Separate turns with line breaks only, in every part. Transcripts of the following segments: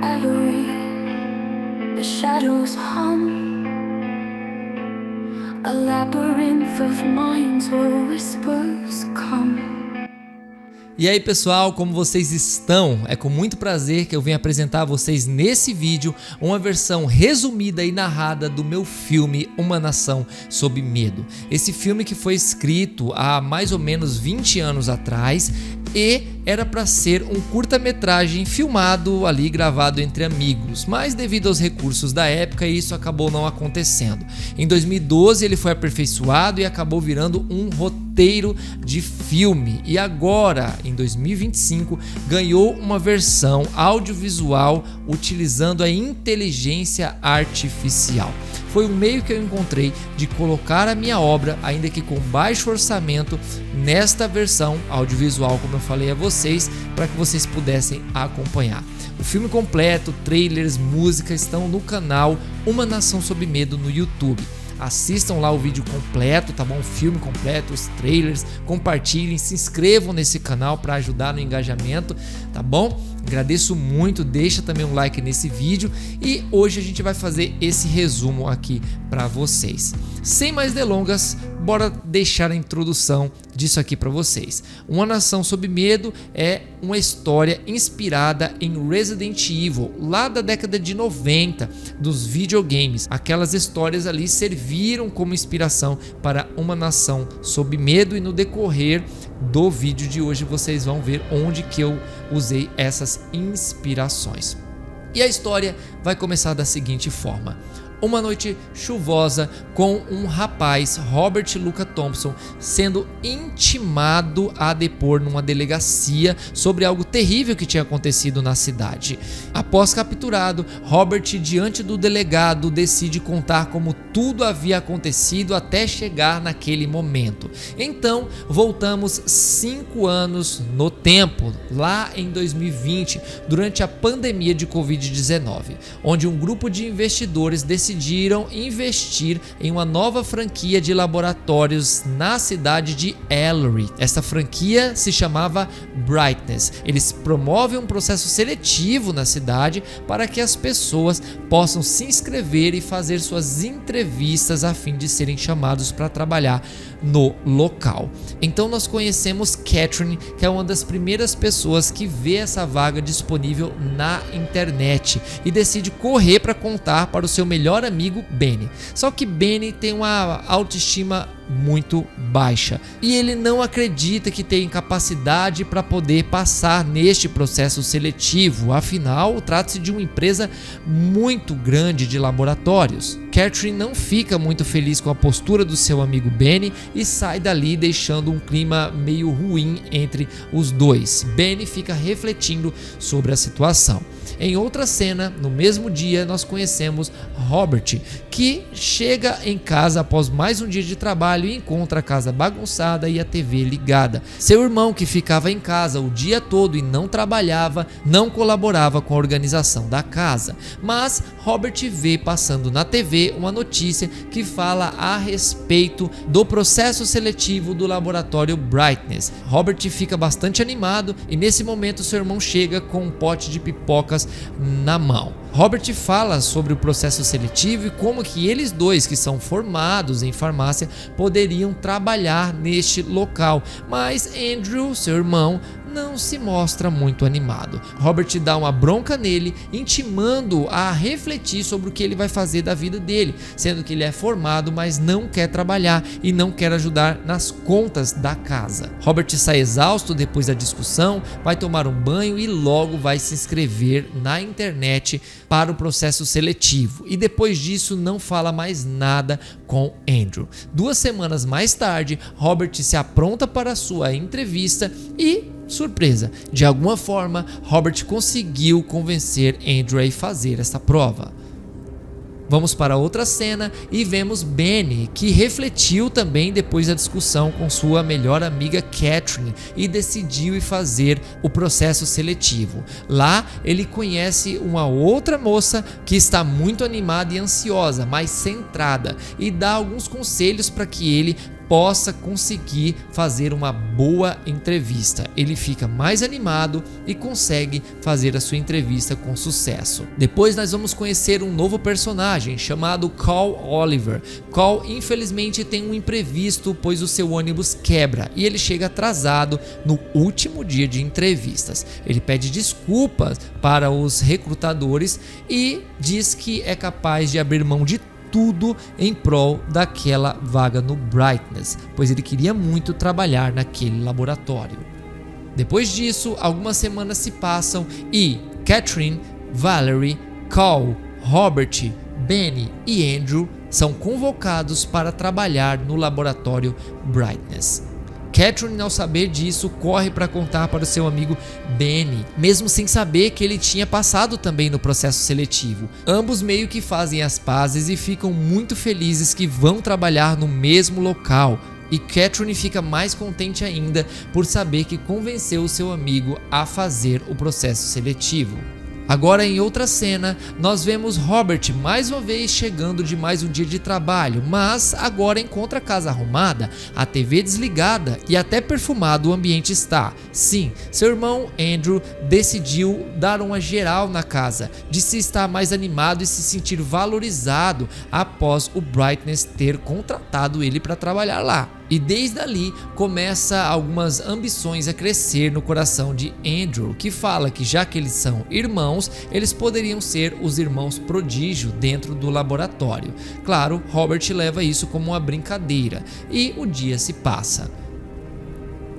reverie, the shadows hum, a labyrinth of minds where whispers come.
E aí pessoal, como vocês estão? É com muito prazer que eu venho apresentar a vocês nesse vídeo uma versão resumida e narrada do meu filme Uma Nação Sob Medo. Esse filme que foi escrito há mais ou menos 20 anos atrás e era para ser um curta-metragem filmado ali, gravado entre amigos, mas devido aos recursos da época isso acabou não acontecendo. Em 2012 ele foi aperfeiçoado e acabou virando um roteiro de filme e agora em 2025 ganhou uma versão audiovisual utilizando a inteligência artificial. Foi um meio que eu encontrei de colocar a minha obra, ainda que com baixo orçamento, nesta versão audiovisual, como eu falei a vocês, para que vocês pudessem acompanhar. O filme completo, trailers, música estão no canal Uma Nação Sob Medo no YouTube. Assistam lá o vídeo completo, tá bom? O filme completo, os trailers, compartilhem, se inscrevam nesse canal para ajudar no engajamento, tá bom? Agradeço muito, deixa também um like nesse vídeo e hoje a gente vai fazer esse resumo aqui para vocês. Sem mais delongas, bora deixar a introdução disso aqui para vocês. Uma Nação Sob Medo é uma história inspirada em Resident Evil, lá da década de 90, dos videogames. Aquelas histórias ali serviram como inspiração para Uma Nação Sob Medo e no decorrer do vídeo de hoje vocês vão ver onde que eu usei essas inspirações. E a história vai começar da seguinte forma. Uma noite chuvosa com um rapaz, Robert Luca Thompson, sendo intimado a depor numa delegacia sobre algo terrível que tinha acontecido na cidade. Após capturado, Robert, diante do delegado, decide contar como tudo havia acontecido até chegar naquele momento. Então, voltamos 5 anos no tempo, lá em 2020, durante a pandemia de Covid-19, onde um grupo de investidores decidiram investir em uma nova franquia de laboratórios na cidade de Ellery. Essa franquia se chamava Brightness. Eles promovem um processo seletivo na cidade para que as pessoas possam se inscrever e fazer suas entrevistas a fim de serem chamados para trabalhar no local. Então nós conhecemos Catherine, que é uma das primeiras pessoas que vê essa vaga disponível na internet e decide correr para contar para o seu melhor amigo Benny. Só que Benny tem uma autoestima muito baixa e ele não acredita que tem capacidade para poder passar neste processo seletivo, afinal trata-se de uma empresa muito grande de laboratórios. Catherine não fica muito feliz com a postura do seu amigo Benny e sai dali deixando um clima meio ruim entre os dois. Benny fica refletindo sobre a situação. Em outra cena, no mesmo dia, nós conhecemos Robert, que chega em casa após mais um dia de trabalho e encontra a casa bagunçada e a TV ligada. Seu irmão, que ficava em casa o dia todo e não trabalhava, não colaborava com a organização da casa. Mas Robert vê passando na TV uma notícia que fala a respeito do processo seletivo do laboratório Brightness. Robert fica bastante animado e nesse momento seu irmão chega com um pote de pipocas na mão. Robert fala sobre o processo seletivo e como que eles dois, que são formados em farmácia, poderiam trabalhar neste local, mas Andrew, seu irmão, não se mostra muito animado. Robert dá uma bronca nele, intimando a refletir sobre o que ele vai fazer da vida dele, sendo que ele é formado, mas não quer trabalhar e não quer ajudar nas contas da casa. Robert sai exausto depois da discussão, vai tomar um banho e logo vai se inscrever na internet para o processo seletivo e depois disso não fala mais nada com Andrew. 2 semanas mais tarde, Robert se apronta para a sua entrevista e, surpresa, de alguma forma, Robert conseguiu convencer Andrew a fazer essa prova. Vamos para outra cena e vemos Benny, que refletiu também depois da discussão com sua melhor amiga Catherine e decidiu ir fazer o processo seletivo. Lá ele conhece uma outra moça que está muito animada e ansiosa, mas centrada, e dá alguns conselhos para que ele possa conseguir fazer uma boa entrevista. Ele fica mais animado e consegue fazer a sua entrevista com sucesso. Depois nós vamos conhecer um novo personagem chamado Carl Oliver. Carl infelizmente tem um imprevisto, pois o seu ônibus quebra e ele chega atrasado no último dia de entrevistas. Ele pede desculpas para os recrutadores e diz que é capaz de abrir mão de tudo em prol daquela vaga no Brightness, pois ele queria muito trabalhar naquele laboratório. Depois disso, algumas semanas se passam e Catherine, Valerie, Carl, Robert, Benny e Andrew são convocados para trabalhar no laboratório Brightness. Catherine, ao saber disso, corre para contar para o seu amigo Benny, mesmo sem saber que ele tinha passado também no processo seletivo. Ambos meio que fazem as pazes e ficam muito felizes que vão trabalhar no mesmo local. E Catherine fica mais contente ainda por saber que convenceu o seu amigo a fazer o processo seletivo. Agora, em outra cena, nós vemos Robert mais uma vez chegando de mais um dia de trabalho, mas agora encontra a casa arrumada, a TV desligada e até perfumado o ambiente está. Sim, seu irmão Andrew decidiu dar uma geral na casa, disse estar mais animado e se sentir valorizado após o Brightness ter contratado ele para trabalhar lá. E desde ali começa algumas ambições a crescer no coração de Andrew, que fala que já que eles são irmãos, eles poderiam ser os irmãos prodígio dentro do laboratório. Claro, Robert leva isso como uma brincadeira e o dia se passa.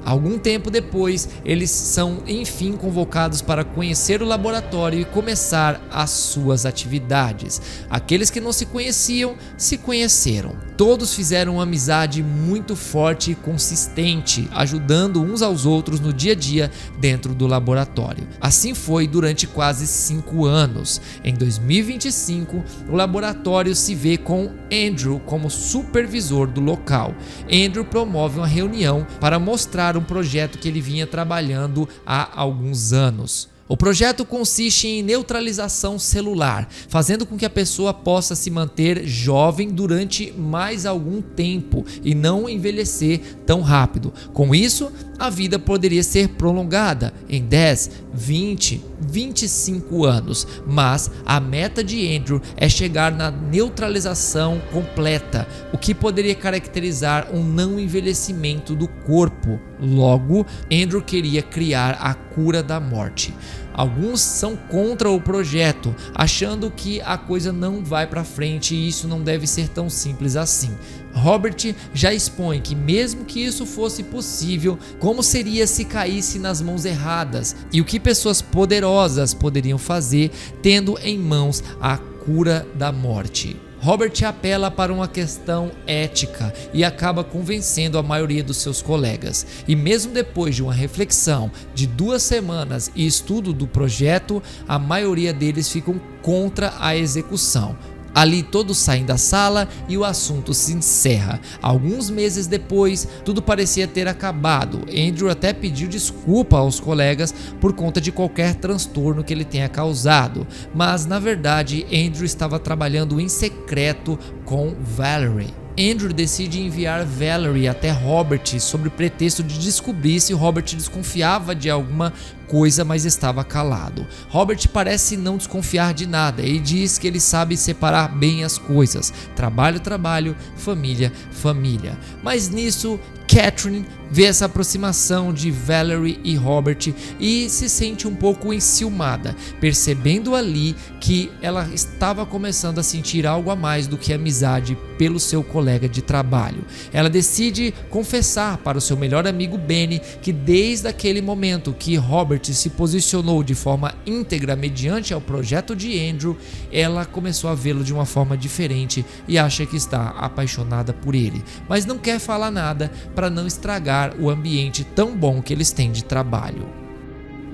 Algum tempo depois, eles são enfim convocados para conhecer o laboratório e começar as suas atividades. Aqueles que não se conheciam, se conheceram. Todos fizeram uma amizade muito forte e consistente, ajudando uns aos outros no dia a dia dentro do laboratório. Assim foi durante quase 5 anos. Em 2025, o laboratório se vê com Andrew como supervisor do local. Andrew promove uma reunião para mostrar um projeto que ele vinha trabalhando há alguns anos. O projeto consiste em neutralização celular, fazendo com que a pessoa possa se manter jovem durante mais algum tempo e não envelhecer tão rápido. Com isso, a vida poderia ser prolongada em 10, 20, 25 anos, mas a meta de Andrew é chegar na neutralização completa, o que poderia caracterizar um não envelhecimento do corpo. Logo, Andrew queria criar a cura da morte. Alguns são contra o projeto, achando que a coisa não vai para frente e isso não deve ser tão simples assim. Robert já expõe que mesmo que isso fosse possível, como seria se caísse nas mãos erradas e o que pessoas poderosas poderiam fazer tendo em mãos a cura da morte. Robert apela para uma questão ética e acaba convencendo a maioria dos seus colegas. E mesmo depois de uma reflexão de 2 semanas e estudo do projeto, a maioria deles ficam contra a execução. Ali todos saem da sala e o assunto se encerra. Alguns meses depois, tudo parecia ter acabado. Andrew até pediu desculpa aos colegas por conta de qualquer transtorno que ele tenha causado. Mas na verdade, Andrew estava trabalhando em secreto com Valerie. Andrew decide enviar Valerie até Robert sob o pretexto de descobrir se Robert desconfiava de alguma coisa, mas estava calado. Robert parece não desconfiar de nada e diz que ele sabe separar bem as coisas: trabalho, trabalho, família, família. Mas nisso, Catherine vê essa aproximação de Valerie e Robert e se sente um pouco enciumada, percebendo ali que ela estava começando a sentir algo a mais do que amizade pelo seu colega de trabalho. Ela decide confessar para o seu melhor amigo Benny que desde aquele momento que Robert se posicionou de forma íntegra mediante ao projeto de Andrew, ela começou a vê-lo de uma forma diferente e acha que está apaixonada por ele, mas não quer falar nada para não estragar o ambiente tão bom que eles têm de trabalho.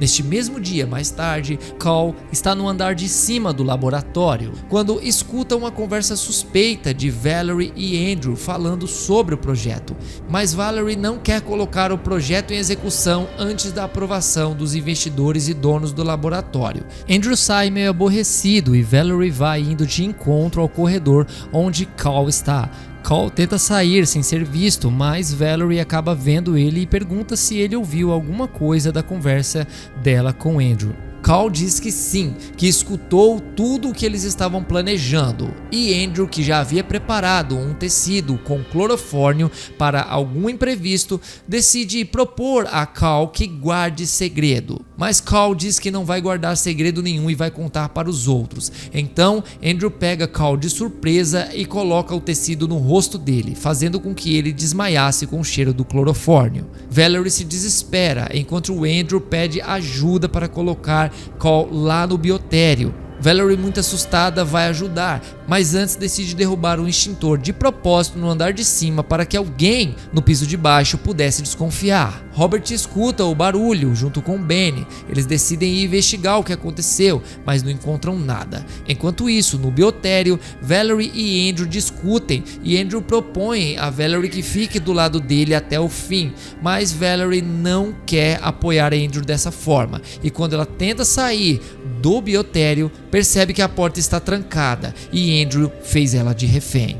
Neste mesmo dia, mais tarde, Carl está no andar de cima do laboratório quando escuta uma conversa suspeita de Valerie e Andrew falando sobre o projeto. Mas Valerie não quer colocar o projeto em execução antes da aprovação dos investidores e donos do laboratório. Andrew sai meio aborrecido e Valerie vai indo de encontro ao corredor onde Carl está. Cal tenta sair sem ser visto, mas Valerie acaba vendo ele e pergunta se ele ouviu alguma coisa da conversa dela com Andrew. Cal diz que sim, que escutou tudo o que eles estavam planejando, e Andrew, que já havia preparado um tecido com clorofórmio para algum imprevisto, decide propor a Cal que guarde segredo. Mas Cal diz que não vai guardar segredo nenhum e vai contar para os outros. Então Andrew pega Cal de surpresa e coloca o tecido no rosto dele, fazendo com que ele desmaiasse com o cheiro do clorofórmio. Valerie se desespera enquanto Andrew pede ajuda para colocar Cal lá no biotério. Valerie, muito assustada, vai ajudar, mas antes decide derrubar um extintor de propósito no andar de cima para que alguém no piso de baixo pudesse desconfiar. Robert escuta o barulho junto com Benny. Eles decidem ir investigar o que aconteceu, mas não encontram nada. Enquanto isso, no biotério, Valerie e Andrew discutem e Andrew propõe a Valerie que fique do lado dele até o fim, mas Valerie não quer apoiar Andrew dessa forma, e quando ela tenta sair do biotério, percebe que a porta está trancada e Andrew fez ela de refém.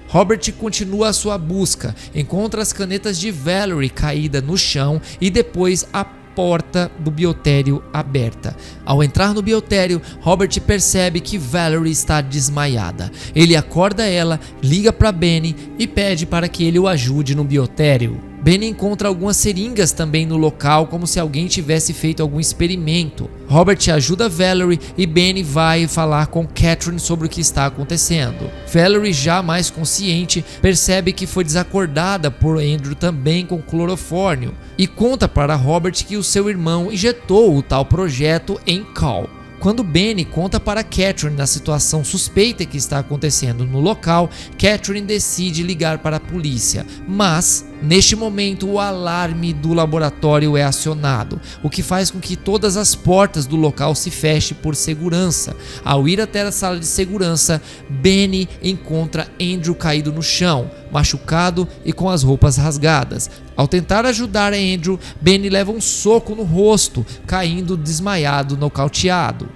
Robert continua a sua busca, encontra as canetas de Valerie caída no chão e depois a porta do biotério aberta. Ao entrar no biotério, Robert percebe que Valerie está desmaiada. Ele acorda ela, liga para Benny e pede para que ele o ajude no biotério. Benny encontra algumas seringas também no local, como se alguém tivesse feito algum experimento. Robert ajuda Valerie e Benny vai falar com Catherine sobre o que está acontecendo. Valerie, já mais consciente, percebe que foi desacordada por Andrew também com clorofórmio e conta para Robert que o seu irmão injetou o tal projeto em Cal. Quando Benny conta para Catherine a situação suspeita que está acontecendo no local, Catherine decide ligar para a polícia, mas neste momento o alarme do laboratório é acionado, o que faz com que todas as portas do local se fechem por segurança. Ao ir até a sala de segurança, Benny encontra Andrew caído no chão, machucado e com as roupas rasgadas. Ao tentar ajudar Andrew, Benny leva um soco no rosto, caindo desmaiado, nocauteado.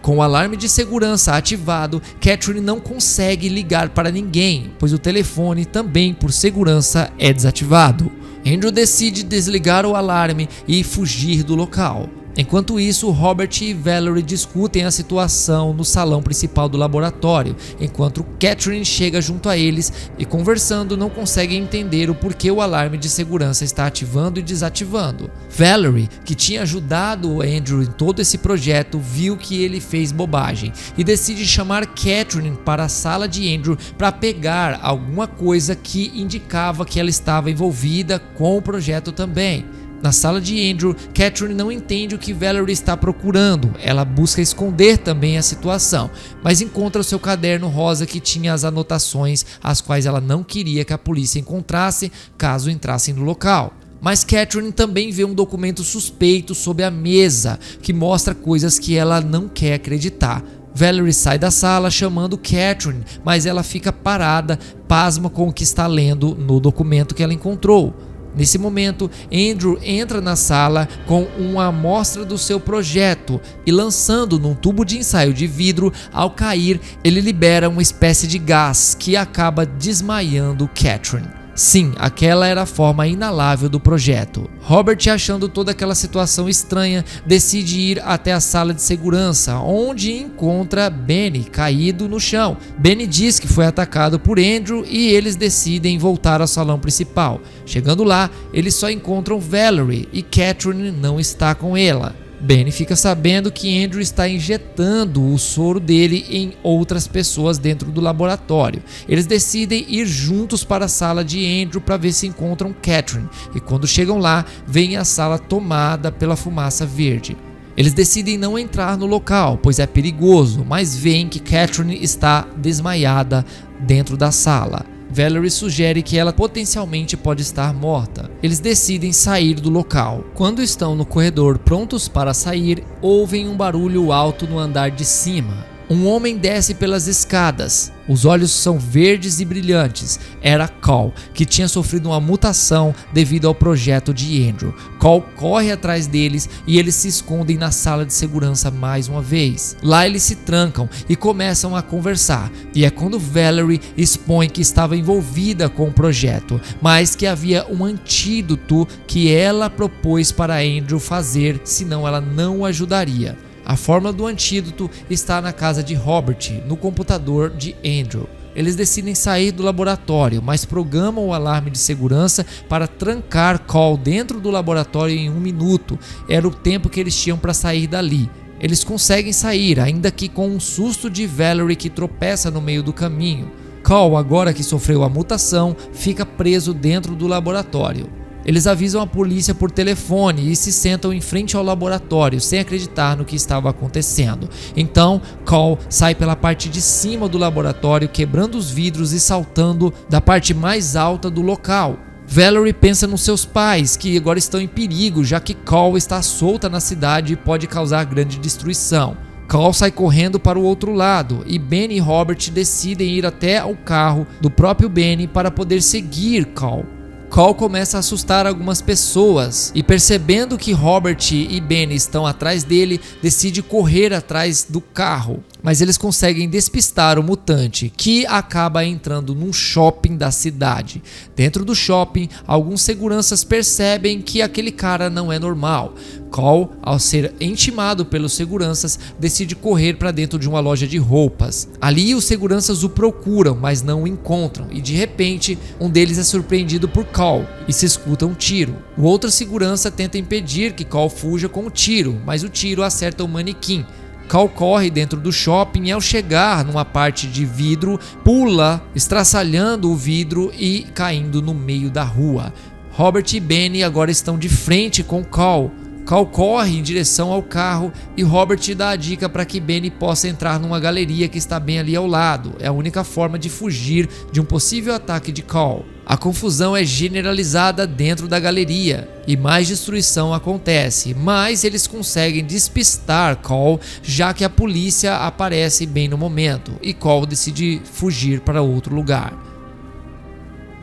Com o alarme de segurança ativado, Catherine não consegue ligar para ninguém, pois o telefone também, por segurança, é desativado. Andrew decide desligar o alarme e fugir do local. Enquanto isso, Robert e Valerie discutem a situação no salão principal do laboratório, enquanto Catherine chega junto a eles e, conversando, não conseguem entender o porquê o alarme de segurança está ativando e desativando. Valerie, que tinha ajudado Andrew em todo esse projeto, viu que ele fez bobagem e decide chamar Catherine para a sala de Andrew para pegar alguma coisa que indicava que ela estava envolvida com o projeto também. Na sala de Andrew, Catherine não entende o que Valerie está procurando. Ela busca esconder também a situação, mas encontra o seu caderno rosa que tinha as anotações, as quais ela não queria que a polícia encontrasse caso entrassem no local. Mas Catherine também vê um documento suspeito sob a mesa, que mostra coisas que ela não quer acreditar. Valerie sai da sala chamando Catherine, mas ela fica parada, pasma com o que está lendo no documento que ela encontrou. Nesse momento, Andrew entra na sala com uma amostra do seu projeto e, lançando num tubo de ensaio de vidro, ao cair, ele libera uma espécie de gás que acaba desmaiando Catherine. Sim, aquela era a forma inalável do projeto. Robert, achando toda aquela situação estranha, decide ir até a sala de segurança, onde encontra Benny caído no chão. Benny diz que foi atacado por Andrew e eles decidem voltar ao salão principal. Chegando lá, eles só encontram Valerie e Catherine não está com ela. Benny fica sabendo que Andrew está injetando o soro dele em outras pessoas dentro do laboratório. Eles decidem ir juntos para a sala de Andrew para ver se encontram Catherine, e quando chegam lá, veem a sala tomada pela fumaça verde. Eles decidem não entrar no local, pois é perigoso, mas veem que Catherine está desmaiada dentro da sala. Valerie sugere que ela potencialmente pode estar morta. Eles decidem sair do local. Quando estão no corredor prontos para sair, ouvem um barulho alto no andar de cima. Um homem desce pelas escadas. Os olhos são verdes e brilhantes. Era Cal, que tinha sofrido uma mutação devido ao projeto de Andrew. Cal corre atrás deles e eles se escondem na sala de segurança mais uma vez. Lá eles se trancam e começam a conversar. E é quando Valerie expõe que estava envolvida com o projeto, mas que havia um antídoto que ela propôs para Andrew fazer, senão ela não o ajudaria. A fórmula do antídoto está na casa de Robert, no computador de Andrew. Eles decidem sair do laboratório, mas programam o alarme de segurança para trancar Cal dentro do laboratório em 1 minuto. Era o tempo que eles tinham para sair dali. Eles conseguem sair, ainda que com um susto de Valerie que tropeça no meio do caminho. Cal, agora que sofreu a mutação, fica preso dentro do laboratório. Eles avisam a polícia por telefone e se sentam em frente ao laboratório, sem acreditar no que estava acontecendo. Então, Cal sai pela parte de cima do laboratório, quebrando os vidros e saltando da parte mais alta do local. Valerie pensa nos seus pais, que agora estão em perigo, já que Cal está solta na cidade e pode causar grande destruição. Cal sai correndo para o outro lado e Benny e Robert decidem ir até o carro do próprio Benny para poder seguir Cal. Cal começa a assustar algumas pessoas e, percebendo que Robert e Benny estão atrás dele, decide correr atrás do carro. Mas eles conseguem despistar o mutante, que acaba entrando num shopping da cidade. Dentro do shopping, alguns seguranças percebem que aquele cara não é normal. Cal, ao ser intimado pelos seguranças, decide correr para dentro de uma loja de roupas. Ali os seguranças o procuram, mas não o encontram, e de repente um deles é surpreendido por Cal e se escuta um tiro. O outro segurança tenta impedir que Cal fuja com o tiro, mas o tiro acerta o manequim. Cal corre dentro do shopping e, ao chegar numa parte de vidro, pula, estraçalhando o vidro e caindo no meio da rua. Robert e Benny agora estão de frente com Cal. Cal corre em direção ao carro e Robert dá a dica para que Benny possa entrar numa galeria que está bem ali ao lado. É a única forma de fugir de um possível ataque de Cal. A confusão é generalizada dentro da galeria e mais destruição acontece, mas eles conseguem despistar Cal, já que a polícia aparece bem no momento e Cal decide fugir para outro lugar.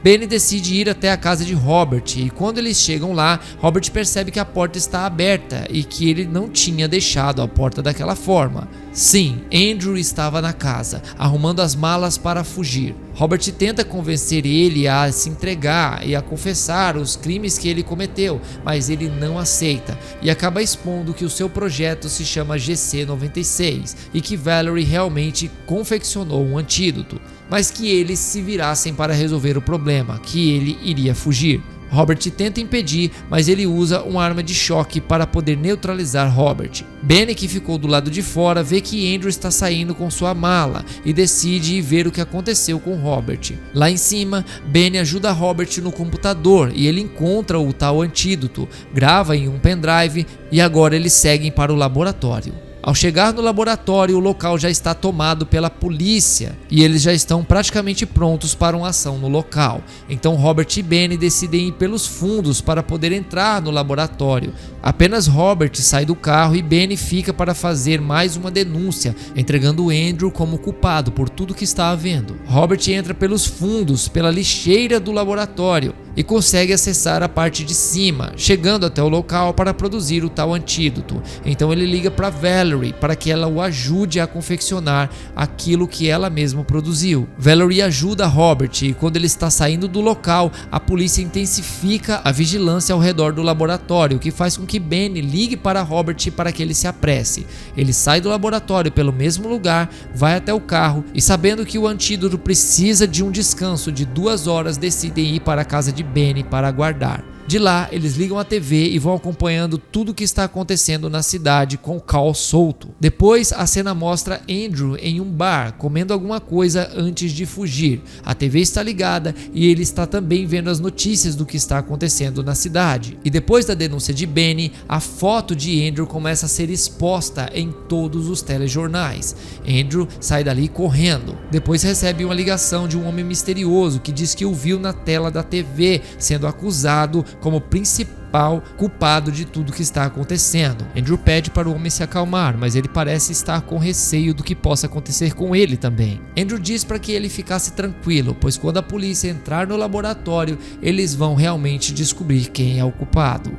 Benny decide ir até a casa de Robert e quando eles chegam lá, Robert percebe que a porta está aberta e que ele não tinha deixado a porta daquela forma. Sim, Andrew estava na casa, arrumando as malas para fugir. Robert tenta convencer ele a se entregar e a confessar os crimes que ele cometeu, mas ele não aceita e acaba expondo que o seu projeto se chama GC96 e que Valerie realmente confeccionou um antídoto, mas que eles se virassem para resolver o problema, que ele iria fugir. Robert tenta impedir, mas ele usa uma arma de choque para poder neutralizar Robert. Benny, que ficou do lado de fora, vê que Andrew está saindo com sua mala e decide ir ver o que aconteceu com Robert. Lá em cima, Benny ajuda Robert no computador e ele encontra o tal antídoto, grava em um pendrive e agora eles seguem para o laboratório. Ao chegar no laboratório, o local já está tomado pela polícia e eles já estão praticamente prontos para uma ação no local. Então Robert e Benny decidem ir pelos fundos para poder entrar no laboratório. Apenas Robert sai do carro e Benny fica para fazer mais uma denúncia, entregando Andrew como culpado por tudo que está havendo. Robert entra pelos fundos, pela lixeira do laboratório e consegue acessar a parte de cima, chegando até o local para produzir o tal antídoto. Então ele liga para Valerie para que ela o ajude a confeccionar aquilo que ela mesma produziu. Valerie ajuda Robert e quando ele está saindo do local, a polícia intensifica a vigilância ao redor do laboratório, o que faz com que Benny ligue para Robert para que ele se apresse. Ele sai do laboratório pelo mesmo lugar, vai até o carro e, sabendo que o antídoto precisa de um descanso de 2 horas, decidem ir para a casa de Benny para aguardar. De lá, eles ligam a TV e vão acompanhando tudo o que está acontecendo na cidade com Cal solto. Depois, a cena mostra Andrew em um bar, comendo alguma coisa antes de fugir. A TV está ligada e ele está também vendo as notícias do que está acontecendo na cidade. E depois da denúncia de Benny, a foto de Andrew começa a ser exposta em todos os telejornais. Andrew sai dali correndo. Depois recebe uma ligação de um homem misterioso que diz que o viu na tela da TV, sendo acusado como principal culpado de tudo que está acontecendo. Andrew pede para o homem se acalmar, mas ele parece estar com receio do que possa acontecer com ele também. Andrew diz para que ele ficasse tranquilo, pois quando a polícia entrar no laboratório, eles vão realmente descobrir quem é o culpado.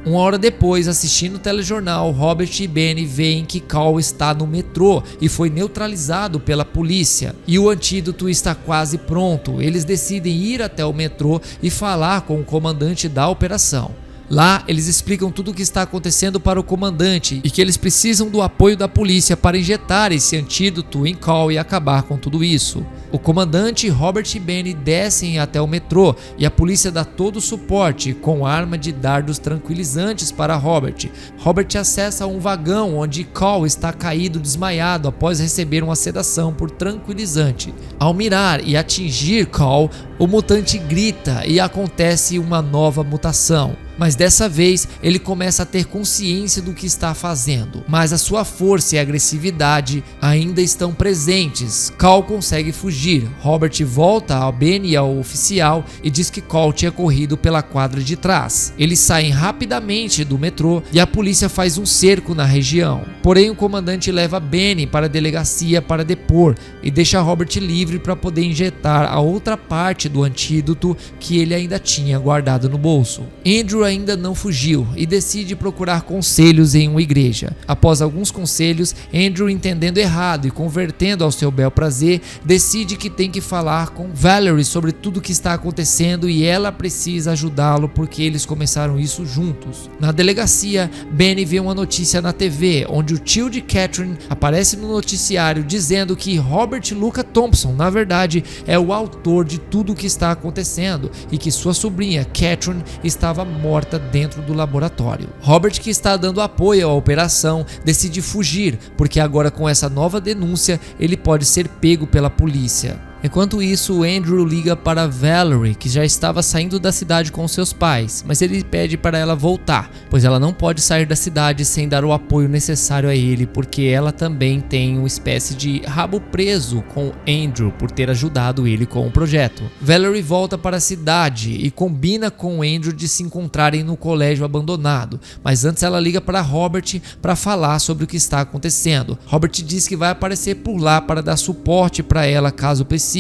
Uma hora depois, assistindo o telejornal, Robert e Benny veem que Cal está no metrô e foi neutralizado pela polícia. E o antídoto está quase pronto. Eles decidem ir até o metrô e falar com o comandante da operação. Lá, eles explicam tudo o que está acontecendo para o comandante e que eles precisam do apoio da polícia para injetar esse antídoto em Cal e acabar com tudo isso. O comandante, Robert e Benny descem até o metrô e a polícia dá todo o suporte com arma de dardos tranquilizantes para Robert. Robert acessa um vagão onde Cal está caído desmaiado após receber uma sedação por tranquilizante. Ao mirar e atingir Cal, o mutante grita e acontece uma nova mutação. Mas dessa vez ele começa a ter consciência do que está fazendo, mas a sua força e agressividade ainda estão presentes. Cal consegue fugir. Robert volta ao Benny e ao oficial e diz que Cal tinha corrido pela quadra de trás. Eles saem rapidamente do metrô e a polícia faz um cerco na região. Porém, o comandante leva Benny para a delegacia para depor e deixa Robert livre para poder injetar a outra parte do antídoto que ele ainda tinha guardado no bolso. Andrew ainda não fugiu e decide procurar conselhos em uma igreja. Após alguns conselhos, Andrew, entendendo errado e convertendo ao seu bel prazer, decide que tem que falar com Valerie sobre tudo o que está acontecendo e ela precisa ajudá-lo porque eles começaram isso juntos. Na delegacia, Benny vê uma notícia na TV onde o tio de Catherine aparece no noticiário dizendo que Robert Luca Thompson, na verdade, é o autor de tudo o que está acontecendo e que sua sobrinha Catherine estava morta dentro do laboratório. Robert, que está dando apoio à operação, decide fugir, porque agora com essa nova denúncia ele pode ser pego pela polícia. Enquanto isso, Andrew liga para Valerie, que já estava saindo da cidade com seus pais, mas ele pede para ela voltar, pois ela não pode sair da cidade sem dar o apoio necessário a ele, porque ela também tem uma espécie de rabo preso com Andrew por ter ajudado ele com o projeto. Valerie volta para a cidade e combina com Andrew de se encontrarem no colégio abandonado, mas antes ela liga para Robert para falar sobre o que está acontecendo. Robert diz que vai aparecer por lá para dar suporte para ela caso precise,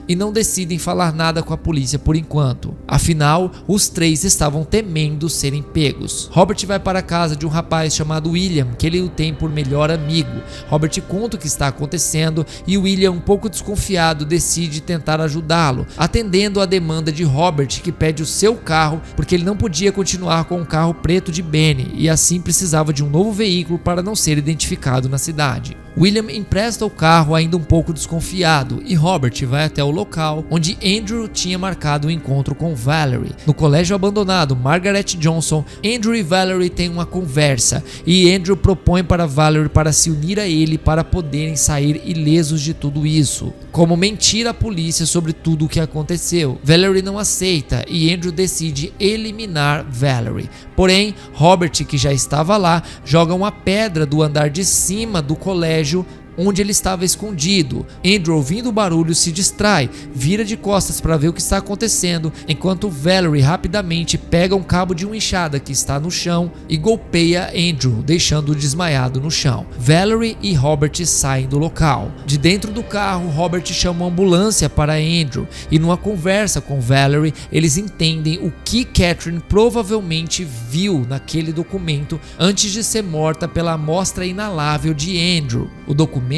e não decidem falar nada com a polícia por enquanto. Afinal, os três estavam temendo serem pegos. Robert vai para a casa de um rapaz chamado William, que ele o tem por melhor amigo. Robert conta o que está acontecendo e William, um pouco desconfiado, decide tentar ajudá-lo, atendendo à demanda de Robert, que pede o seu carro porque ele não podia continuar com o carro preto de Benny e assim precisava de um novo veículo para não ser identificado na cidade. William empresta o carro ainda um pouco desconfiado e Robert vai até o local onde Andrew tinha marcado o encontro com Valerie. No colégio abandonado Margaret Johnson, Andrew e Valerie têm uma conversa e Andrew propõe para Valerie para se unir a ele para poderem sair ilesos de tudo isso, como mentir à polícia sobre tudo o que aconteceu. Valerie não aceita e Andrew decide eliminar Valerie. Porém, Robert, que já estava lá, joga uma pedra do andar de cima do colégio onde ele estava escondido. Andrew, ouvindo o barulho, se distrai, vira de costas para ver o que está acontecendo, enquanto Valerie rapidamente pega um cabo de uma enxada que está no chão e golpeia Andrew, deixando-o desmaiado no chão. Valerie e Robert saem do local. De dentro do carro, Robert chama uma ambulância para Andrew e numa conversa com Valerie, eles entendem o que Catherine provavelmente viu naquele documento antes de ser morta pela amostra inalável de Andrew. O documento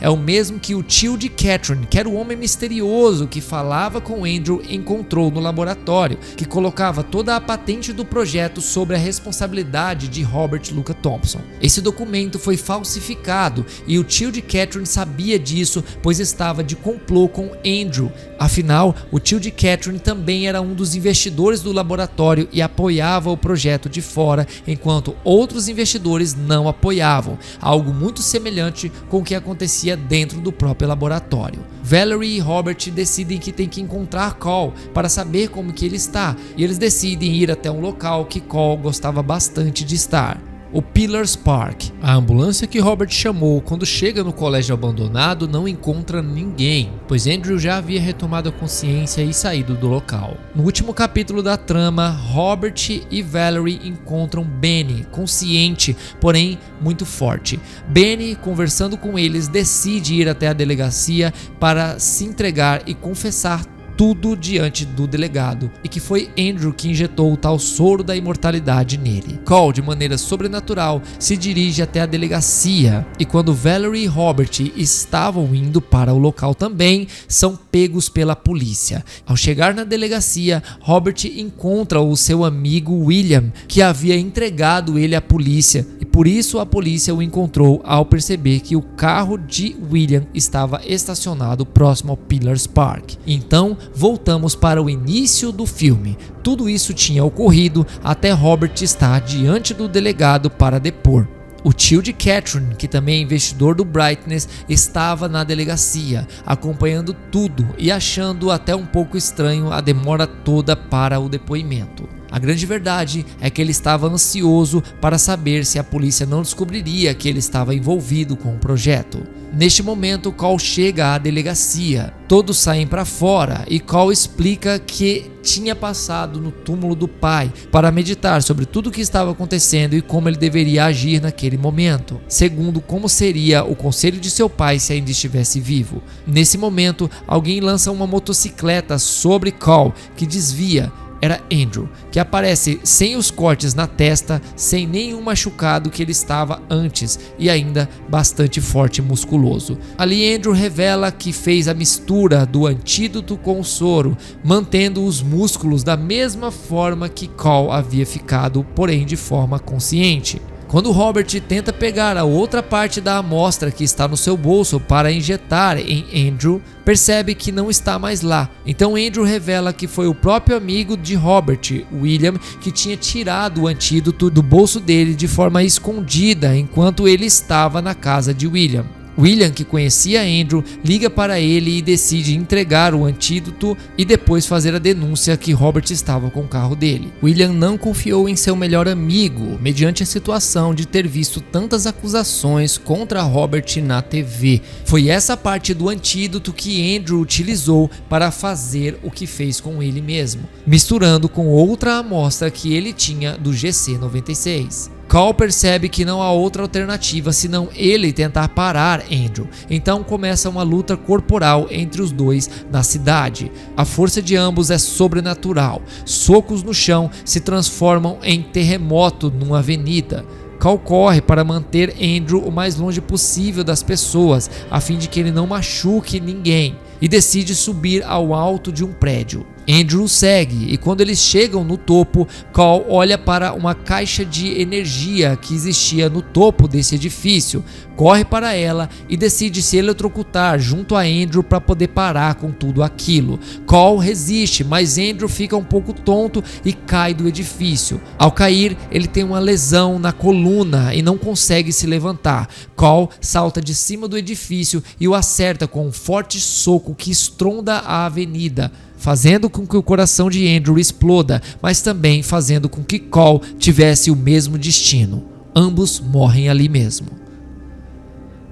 é o mesmo que o tio de Catherine, que era o homem misterioso que falava com Andrew, encontrou no laboratório, que colocava toda a patente do projeto sobre a responsabilidade de Robert Luca Thompson. Esse documento foi falsificado e o tio de Catherine sabia disso, pois estava de complô com Andrew. Afinal, o tio de Catherine também era um dos investidores do laboratório e apoiava o projeto de fora, enquanto outros investidores não apoiavam, algo muito semelhante com o que acontecia dentro do próprio laboratório. Valerie e Robert decidem que tem que encontrar Cal para saber como que ele está, e eles decidem ir até um local que Cal gostava bastante de estar. o Pillars Park. A ambulância que Robert chamou quando chega no colégio abandonado não encontra ninguém, pois Andrew já havia retomado a consciência e saído do local. No último capítulo da trama, Robert e Valerie encontram Benny, consciente, porém muito forte. Benny, conversando com eles, decide ir até a delegacia para se entregar e confessar tudo diante do delegado, e que foi Andrew que injetou o tal soro da imortalidade nele. Cole, de maneira sobrenatural, se dirige até a delegacia, e quando Valerie e Robert estavam indo para o local também, são pegos pela polícia. Ao chegar na delegacia, Robert encontra o seu amigo William, que havia entregado ele à polícia, e por isso a polícia o encontrou ao perceber que o carro de William estava estacionado próximo ao Pillars Park. Então, voltamos para o início do filme. Tudo isso tinha ocorrido até Robert estar diante do delegado para depor. O tio de Catherine, que também é investidor do Brightness, estava na delegacia, acompanhando tudo e achando até um pouco estranho a demora toda para o depoimento. A grande verdade é que ele estava ansioso para saber se a polícia não descobriria que ele estava envolvido com o projeto. Neste momento, Cole chega à delegacia. Todos saem para fora e Cole explica que tinha passado no túmulo do pai para meditar sobre tudo o que estava acontecendo e como ele deveria agir naquele momento, segundo como seria o conselho de seu pai se ainda estivesse vivo. Nesse momento, alguém lança uma motocicleta sobre Cole, que desvia. Era Andrew, que aparece sem os cortes na testa, sem nenhum machucado que ele estava antes e ainda bastante forte e musculoso. Ali Andrew revela que fez a mistura do antídoto com o soro, mantendo os músculos da mesma forma que Cole havia ficado, porém de forma consciente. Quando Robert tenta pegar a outra parte da amostra que está no seu bolso para injetar em Andrew, percebe que não está mais lá. Então Andrew revela que foi o próprio amigo de Robert, William, que tinha tirado o antídoto do bolso dele de forma escondida enquanto ele estava na casa de William. William, que conhecia Andrew, liga para ele e decide entregar o antídoto e depois fazer a denúncia que Robert estava com o carro dele. William não confiou em seu melhor amigo, mediante a situação de ter visto tantas acusações contra Robert na TV. Foi essa parte do antídoto que Andrew utilizou para fazer o que fez com ele mesmo, misturando com outra amostra que ele tinha do GC96. Cole percebe que não há outra alternativa senão ele tentar parar Andrew, então começa uma luta corporal entre os dois na cidade. A força de ambos é sobrenatural, socos no chão se transformam em terremoto numa avenida. Cole corre para manter Andrew o mais longe possível das pessoas, a fim de que ele não machuque ninguém, e decide subir ao alto de um prédio. Andrew segue e quando eles chegam no topo, Cole olha para uma caixa de energia que existia no topo desse edifício, corre para ela e decide se eletrocutar junto a Andrew para poder parar com tudo aquilo. Cole resiste, mas Andrew fica um pouco tonto e cai do edifício. Ao cair, ele tem uma lesão na coluna e não consegue se levantar. Cole salta de cima do edifício e o acerta com um forte soco que estronda a avenida, fazendo com que o coração de Andrew exploda, mas também fazendo com que Cole tivesse o mesmo destino. Ambos morrem ali mesmo.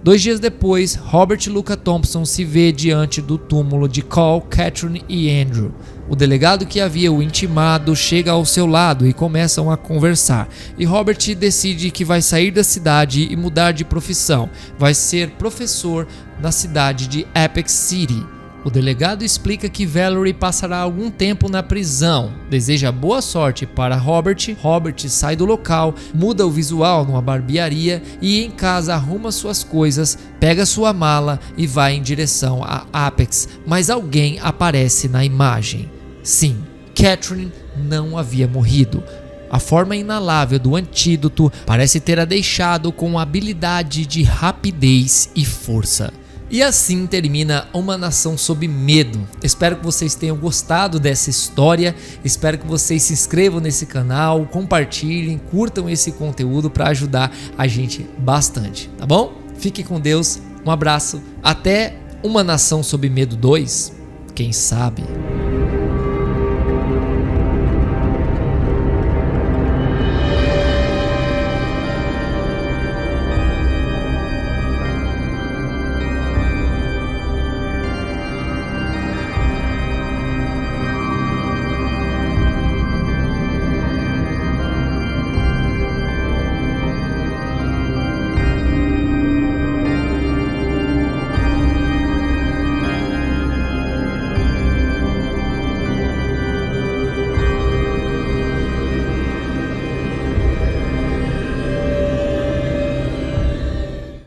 2 dias depois, Robert Luca Thompson se vê diante do túmulo de Cole, Catherine e Andrew. O delegado que havia o intimado chega ao seu lado e começam a conversar. E Robert decide que vai sair da cidade e mudar de profissão. Vai ser professor na cidade de Apex City. O delegado explica que Valerie passará algum tempo na prisão, deseja boa sorte para Robert. Robert sai do local, muda o visual numa barbearia e em casa arruma suas coisas, pega sua mala e vai em direção a Apex, mas alguém aparece na imagem. Sim, Catherine não havia morrido. A forma inalável do antídoto parece ter a deixado com habilidade de rapidez e força. E assim termina Uma Nação Sob Medo. Espero que vocês tenham gostado dessa história, espero que vocês se inscrevam nesse canal, compartilhem, curtam esse conteúdo para ajudar a gente bastante, tá bom? Fique com Deus, um abraço, até Uma Nação Sob Medo 2, quem sabe?